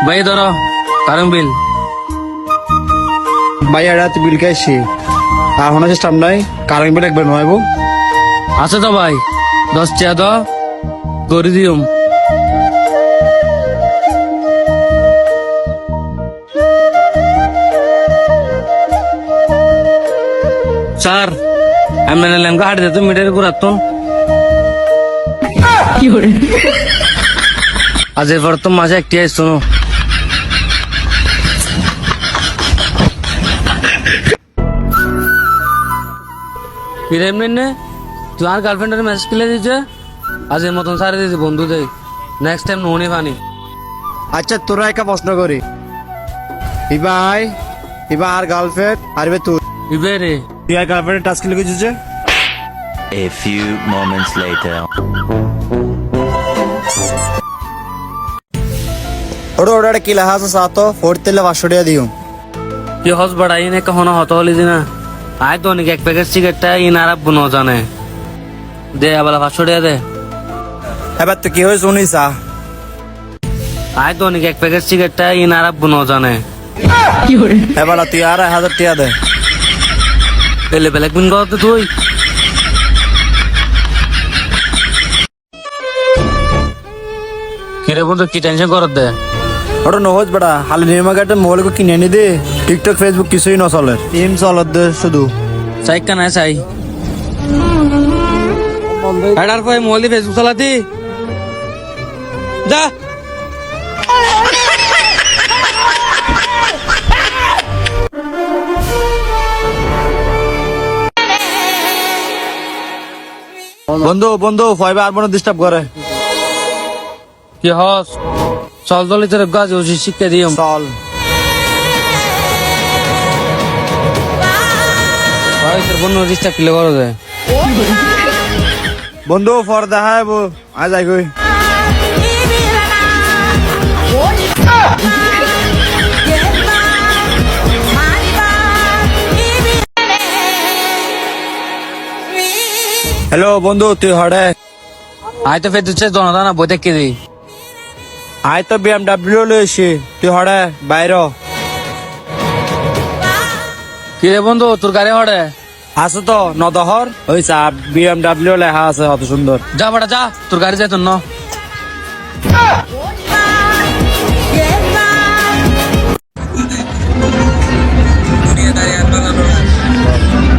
ভাই ধরো current bill. ভাই এটা তো বিল খাইছি আর কোনো সিস্টেম নাই, কারেন্ট বিল একবার নয় আছে তো ভাই 10 টাকা দাও করে দিও। স্যার এমএনএল এমকে হাট দিতে মিটার ঘুরাতো আজ এরপর তো মাসে একটি আসতো না। ফিরে এমনি নে তুই আর গার্লফ্রেন্ডের মেসেজ খেলে দিচ্ছে আজ এর মতন সারে দিয়েছে বন্ধু দেই নেক্সট টাইম নোনে পানি। আচ্ছা তোরা একটা প্রশ্ন করি, ইবাই ইবা আর গার্লফ্রেন্ড আর তুই ইবে রে তুই আর গার্লফ্রেন্ডের টাস্ক লিখে দিচ্ছে। A few moments later. ওটা ওটা কি লেখা আছে সাথে ফোর্থ তেলে 500 টাকা দিও। তুই হস বাড়াই নে কখনো হত হলি না আয় তো অনেক এক প্যাকেট সিগারেটটা ইনারা বুনো জানে দে আবার 500 টাকা দে। এবার তো কি হয়েছে শুনিস আয় তো অনেক এক প্যাকেট সিগারেটটা ইনারা বুনো জানে এবার তুই আর 1000 টাকা দে। পেলে বেলেগ বিন করতে তুই কিরে বন্ধু কি টেনশন করত দে। ওটা নহজ বেটা হালি নির্মা গাড়িটা মোবাইল কিনে আনি দে, টিকটক ফেসবুক কিছুই না চলে, টিম চলত দে শুধু। চাই কানা চাই এটার পরে মোবাইল ফেসবুক চালাতি যা। বন্ধু বন্ধু ফাইবে আর মনে ডিস্টার্ব করে কি হস চল দলি তোর গাছ শিক্ষা দিও চল। ভাই তোর বন্ধু ডিস্টার্ব কিলে করো দে। বন্ধু ফর দেখায় আজ যাই গই। হ্যালো বন্ধু তুই হড়ে আয় তো ফের তুই দোনা বই দেখে দি আয় তো BMW লইছি তুই হড়ে বাইর কি রে বন্ধু তোর গাড়ি হড়ে আছে তো নদহর ওই চাপ BMW লেখা আছে অত সুন্দর। যা বেটা যা তোর গাড়ি যাই তোর ন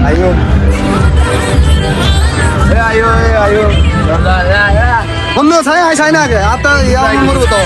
আয়ো আয়ো আয়ো বন্ধু ছাই আই ছাই না আগে আতা ইয়া মরবো তো